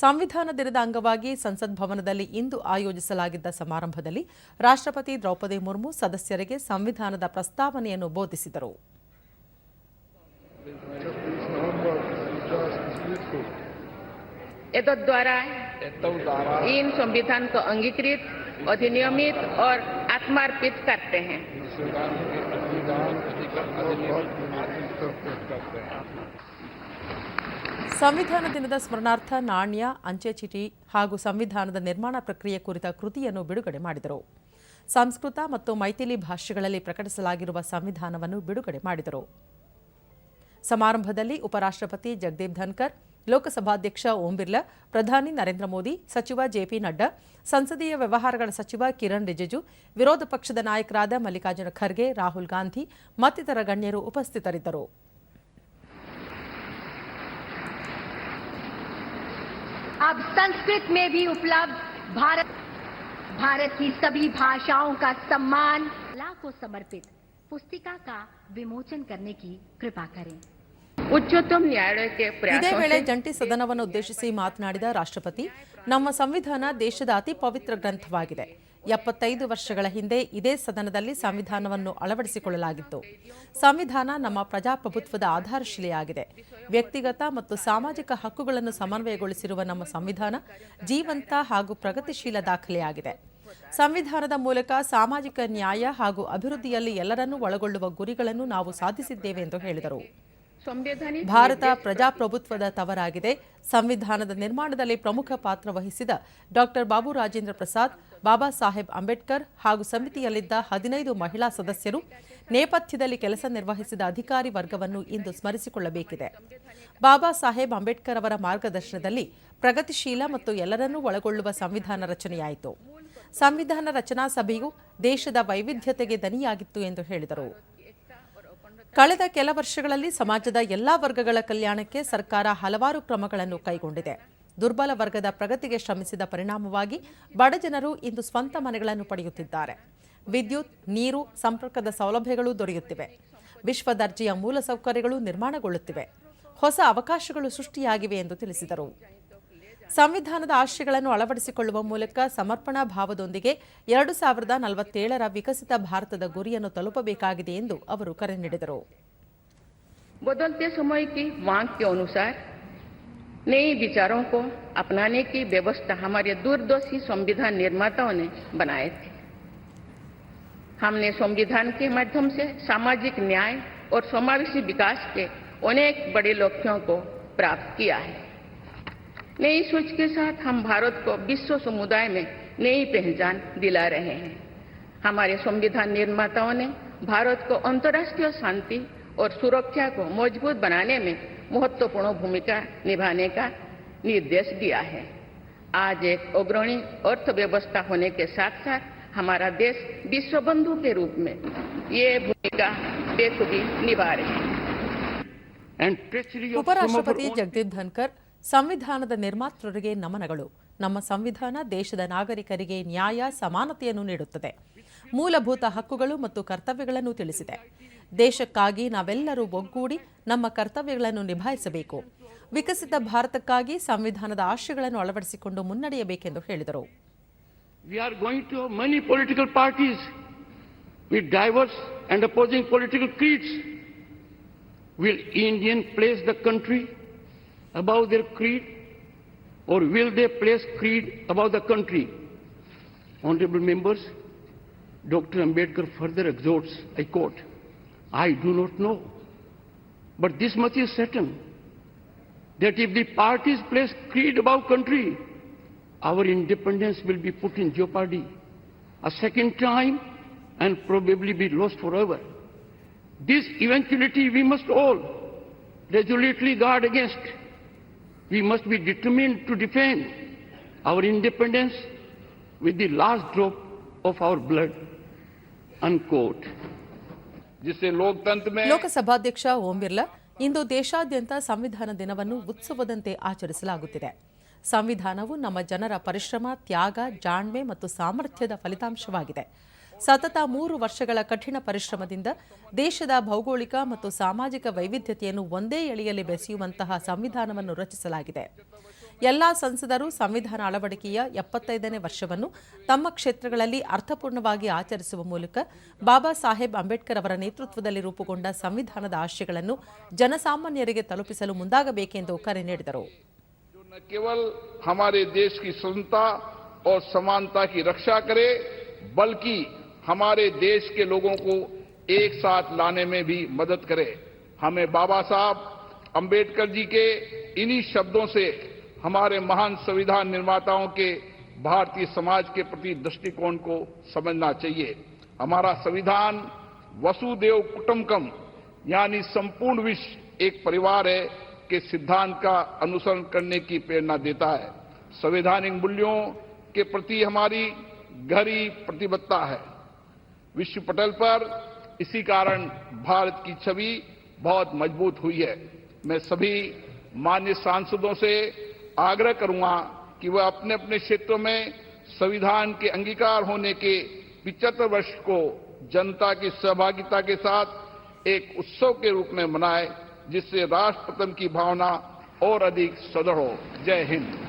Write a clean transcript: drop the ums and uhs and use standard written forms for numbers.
ಸಂವಿಧಾನ ದಿನದ ಅಂಗವಾಗಿ ಸಂಸತ್ ಭವನದಲ್ಲಿ ಇಂದು ಆಯೋಜಿಸಲಾಗಿದ್ದ ಸಮಾರಂಭದಲ್ಲಿ ರಾಷ್ಟ್ರಪತಿ ದ್ರೌಪದಿ ಮುರ್ಮು ಸದಸ್ಯರಿಗೆ ಸಂವಿಧಾನದ ಪ್ರಸ್ತಾವನೆಯನ್ನು ಬೋಧಿಸಿದರು. द्वारा इन संविधान को अंगीकृत, अधिनियमित और आत्मार्पित करते हैं. ಸಂವಿಧಾನ ದಿನದ ಸ್ಮರಣಾರ್ಥ ನಾಣ್ಯ, ಅಂಚೆ ಚೀಟಿ ಹಾಗೂ ಸಂವಿಧಾನದ ನಿರ್ಮಾಣ ಪ್ರಕ್ರಿಯೆ ಕುರಿತ ಕೃತಿಯನ್ನು ಬಿಡುಗಡೆ ಮಾಡಿದರು. ಸಂಸ್ಕೃತ ಮತ್ತು ಮೈಥಿಲಿ ಭಾಷೆಗಳಲ್ಲಿ ಪ್ರಕಟಿಸಲಾಗಿರುವ ಸಂವಿಧಾನವನ್ನು ಬಿಡುಗಡೆ ಮಾಡಿದರು. ಸಮಾರಂಭದಲ್ಲಿ ಉಪರಾಷ್ಟ್ರಪತಿ ಜಗದೀಪ್ ಧನ್ಕರ್, ಲೋಕಸಭಾಧ್ಯಕ್ಷ ಓಂ ಬಿರ್ಲಾ, ಪ್ರಧಾನಿ ನರೇಂದ್ರ ಮೋದಿ, ಸಚಿವ ಜೆಪಿ ನಡ್ಡಾ, ಸಂಸದೀಯ ವ್ಯವಹಾರಗಳ ಸಚಿವ ಕಿರಣ್ ರಿಜಿಜು, ವಿರೋಧ ಪಕ್ಷದ ನಾಯಕರಾದ ಮಲ್ಲಿಕಾರ್ಜುನ ಖರ್ಗೆ, ರಾಹುಲ್ ಗಾಂಧಿ ಮತ್ತಿತರ ಗಣ್ಯರು ಉಪಸ್ಥಿತರಿದ್ದರು. अब संस्कृत में भी उपलब्ध भारत की सभी भाषाओं का सम्मान को समर्पित पुस्तिका का विमोचन करने की कृपा करें. उच्चतम न्यायालय के ಇದೇ ವೇಳೆ ಜಂಟಿ ಸದನವನ್ನು ಉದ್ದೇಶಿಸಿ ಮಾತನಾಡಿದ ರಾಷ್ಟ್ರಪತಿ, ನಮ್ಮ ಸಂವಿಧಾನ ದೇಶದ ಅತಿ ಪವಿತ್ರ ಗ್ರಂಥವಾಗಿದೆ. 75 ವರ್ಷಗಳ ಹಿಂದೆ ಇದೇ ಸದನದಲ್ಲಿ ಸಂವಿಧಾನವನ್ನು ಅಳವಡಿಸಿಕೊಳ್ಳಲಾಗಿತ್ತು. ಸಂವಿಧಾನ ನಮ್ಮ ಪ್ರಜಾಪ್ರಭುತ್ವದ ಆಧಾರಶಿಲೆಯಾಗಿದೆ. ವ್ಯಕ್ತಿಗತ ಮತ್ತು ಸಾಮಾಜಿಕ ಹಕ್ಕುಗಳನ್ನು ಸಮನ್ವಯಗೊಳಿಸಿರುವ ನಮ್ಮ ಸಂವಿಧಾನ ಜೀವಂತ ಹಾಗೂ ಪ್ರಗತಿಶೀಲ ದಾಖಲೆಯಾಗಿದೆ. ಸಂವಿಧಾನದ ಮೂಲಕ ಸಾಮಾಜಿಕ ನ್ಯಾಯ ಹಾಗೂ ಅಭಿವೃದ್ಧಿಯಲ್ಲಿ ಎಲ್ಲರನ್ನೂ ಒಳಗೊಳ್ಳುವ ಗುರಿಗಳನ್ನು ನಾವು ಸಾಧಿಸಿದ್ದೇವೆ ಎಂದು ಹೇಳಿದರು. ಭಾರತ ಪ್ರಜಾಪ್ರಭುತ್ವದ ತವರಾಗಿದೆ. ಸಂವಿಧಾನದ ನಿರ್ಮಾಣದಲ್ಲಿ ಪ್ರಮುಖ ಪಾತ್ರ ವಹಿಸಿದ ಡಾಕ್ಟರ್ ಬಾಬು ರಾಜೇಂದ್ರ ಪ್ರಸಾದ್, ಬಾಬಾ ಸಾಹೇಬ್ ಅಂಬೇಡ್ಕರ್ ಹಾಗೂ ಸಮಿತಿಯಲ್ಲಿದ್ದ 15 ಮಹಿಳಾ ಸದಸ್ಯರು ನೇಪಥ್ಯದಲ್ಲಿ ಕೆಲಸ ನಿರ್ವಹಿಸಿದ ಅಧಿಕಾರಿ ವರ್ಗವನ್ನು ಇಂದು ಸ್ಮರಿಸಿಕೊಳ್ಳಬೇಕಿದೆ. ಬಾಬಾ ಸಾಹೇಬ್ ಅಂಬೇಡ್ಕರ್ ಅವರ ಮಾರ್ಗದರ್ಶನದಲ್ಲಿ ಪ್ರಗತಿಶೀಲ ಮತ್ತು ಎಲ್ಲರನ್ನೂ ಒಳಗೊಳ್ಳುವ ಸಂವಿಧಾನ ರಚನೆಯಾಯಿತು. ಸಂವಿಧಾನ ರಚನಾ ಸಭೆಯು ದೇಶದ ವೈವಿಧ್ಯತೆಗೆ ದನಿಯಾಗಿತ್ತು ಎಂದು ಹೇಳಿದರು. ಕಳೆದ ಕೆಲ ವರ್ಷಗಳಲ್ಲಿ ಸಮಾಜದ ಎಲ್ಲಾ ವರ್ಗಗಳ ಕಲ್ಯಾಣಕ್ಕೆ ಸರ್ಕಾರ ಹಲವಾರು ಕ್ರಮಗಳನ್ನು ಕೈಗೊಂಡಿದೆ. ದುರ್ಬಲ ವರ್ಗದ ಪ್ರಗತಿಗೆ ಶ್ರಮಿಸಿದ ಪರಿಣಾಮವಾಗಿ ಬಡಜನರು ಇಂದು ಸ್ವಂತ ಮನೆಗಳನ್ನು ಪಡೆಯುತ್ತಿದ್ದಾರೆ. ವಿದ್ಯುತ್, ನೀರು, ಸಂಪರ್ಕದ ಸೌಲಭ್ಯಗಳು ದೊರೆಯುತ್ತಿವೆ. ವಿಶ್ವ ದರ್ಜೆಯ ಮೂಲಸೌಕರ್ಯಗಳು ನಿರ್ಮಾಣಗೊಳ್ಳುತ್ತಿವೆ. ಹೊಸ ಅವಕಾಶಗಳು ಸೃಷ್ಟಿಯಾಗಿವೆ ಎಂದು ತಿಳಿಸಿದರು. ಸಂವಿಧಾನದ ಆಶಯಗಳನ್ನು ಅಳವಡಿಸಿಕೊಳ್ಳುವ ಮೂಲಕ ಸಮರ್ಪಣಾ ಭಾವದೊಂದಿಗೆ 2047ರ ವಿಕಸಿತ ಭಾರತದ ಗುರಿಯನ್ನು ತಲುಪಬೇಕಾಗಿದೆ ಎಂದು ಅವರು ಕರೆ ನೀಡಿದರು. बदलते समय की मांग के अनुसार नए विचारों को अपनाने की व्यवस्था हमारे दूरदर्शी संविधान निर्माताओं ने बनाए थे. हमने संविधान के माध्यम से सामाजिक न्याय और समावेशी विकास के अनेक बड़े लक्ष्यों को प्राप्त किया है. नई सोच के साथ हम भारत को विश्व समुदाय में नई पहचान दिला रहे हैं. हमारे संविधान निर्माताओं ने भारत को अंतर्राष्ट्रीय शांति और सुरक्षा को मजबूत बनाने में महत्वपूर्ण भूमिका निभाने का निर्देश दिया है. आज एक अग्रणी अर्थव्यवस्था होने के साथ साथ हमारा देश विश्व बंधु के रूप में ये भूमिका बेखूबी निभा रहे हैं. ಉಪರಾಷ್ಟ್ರಪತಿ ಜಗದೀಪ್ ಧನ್ಕರ್, ಸಂವಿಧಾನದ ನಿರ್ಮಾತೃರಿಗೆ ನಮನಗಳು. ನಮ್ಮ ಸಂವಿಧಾನ ದೇಶದ ನಾಗರಿಕರಿಗೆ ನ್ಯಾಯ, ಸಮಾನತೆಯನ್ನು ನೀಡುತ್ತದೆ. ಮೂಲಭೂತ ಹಕ್ಕುಗಳು ಮತ್ತು ಕರ್ತವ್ಯಗಳನ್ನು ತಿಳಿಸಿದೆ. ದೇಶಕ್ಕಾಗಿ ನಾವೆಲ್ಲರೂ ಒಗ್ಗೂಡಿ ನಮ್ಮ ಕರ್ತವ್ಯಗಳನ್ನು ನಿಭಾಯಿಸಬೇಕು. ವಿಕಸಿತ ಭಾರತಕ್ಕಾಗಿ ಸಂವಿಧಾನದ ಆಶಯಗಳನ್ನು ಅಳವಡಿಸಿಕೊಂಡು ಮುನ್ನಡೆಯಬೇಕೆಂದು ಹೇಳಿದರು. We are going to have many political parties with diverse and opposing political creeds. Will Indian place the country above their creed, or will they place creed above the country? Honorable members, Dr. Ambedkar further exhorts, I quote, I do not know, but this much is certain, that if the parties place creed above country, our independence will be put in jeopardy a second time and probably be lost forever. This eventuality we must all resolutely guard against. We must be determined to defend our independence with the last drop of our blood. Unquote. ಲೋಕಸಭಾಧ್ಯಕ್ಷ Om Birla, ಇಂದು ದೇಶಾದ್ಯಂತ ಸಂವಿಧಾನ ದಿನವನ್ನು ಉತ್ಸವದಂತೆ ಆಚರಿಸಲಾಗುತ್ತಿದೆ. ಸಂವಿಧಾನವು ನಮ್ಮ ಜನರ ಪರಿಶ್ರಮ, ತ್ಯಾಗ, ಜಾಣ್ಮೆ ಮತ್ತು ಸಾಮರ್ಥ್ಯದ ಫಲಿತಾಂಶವಾಗಿದೆ. ಸತತ 3 ವರ್ಷಗಳ ಕಠಿಣ ಪರಿಶ್ರಮದಿಂದ ದೇಶದ ಭೌಗೋಳಿಕ ಮತ್ತು ಸಾಮಾಜಿಕ ವೈವಿಧ್ಯತೆಯನ್ನು ಒಂದೇ ಎಳೆಯಲ್ಲಿ ಬೆಸೆಯುವಂತಹ ಸಂವಿಧಾನವನ್ನು ರಚಿಸಲಾಗಿದೆ. ಎಲ್ಲಾ ಸಂಸದರು ಸಂವಿಧಾನ ಅಳವಡಿಕೆಯ 75ನೇ ವರ್ಷವನ್ನು ತಮ್ಮ ಕ್ಷೇತ್ರಗಳಲ್ಲಿ ಅರ್ಥಪೂರ್ಣವಾಗಿ ಆಚರಿಸುವ ಮೂಲಕ ಬಾಬಾ ಸಾಹೇಬ್ ಅಂಬೇಡ್ಕರ್ ಅವರ ನೇತೃತ್ವದಲ್ಲಿ ರೂಪುಗೊಂಡ ಸಂವಿಧಾನದ ಆಶಯಗಳನ್ನು ಜನಸಾಮಾನ್ಯರಿಗೆ ತಲುಪಿಸಲು ಮುಂದಾಗಬೇಕೆಂದು ಕರೆ ನೀಡಿದರು. न केवल हमारे देश की स्वतंत्रता और समानता की रक्षा करे, बल्कि हमारे देश के लोगों को एक साथ लाने में भी मदद करे. हमें बाबा साहब अंबेडकर जी के इन्हीं शब्दों से हमारे महान संविधान निर्माताओं के भारतीय समाज के प्रति दृष्टिकोण को समझना चाहिए. हमारा संविधान वसुदेव कुटुंबकम यानी संपूर्ण विश्व एक परिवार है के सिद्धांत का अनुसरण करने की प्रेरणा देता है. संवैधानिक मूल्यों के प्रति हमारी गहरी प्रतिबद्धता है. विश्व पटल पर इसी कारण भारत की छवि बहुत मजबूत हुई है. मैं सभी माननीय सांसदों से आग्रह करूंगा कि वह अपने अपने क्षेत्रों में संविधान के अंगीकार होने के 75 वर्ष को जनता की सहभागिता के साथ एक उत्सव के रूप में मनाए, जिससे राष्ट्र प्रथम की भावना और अधिक सुदृढ़ हो. जय हिंद.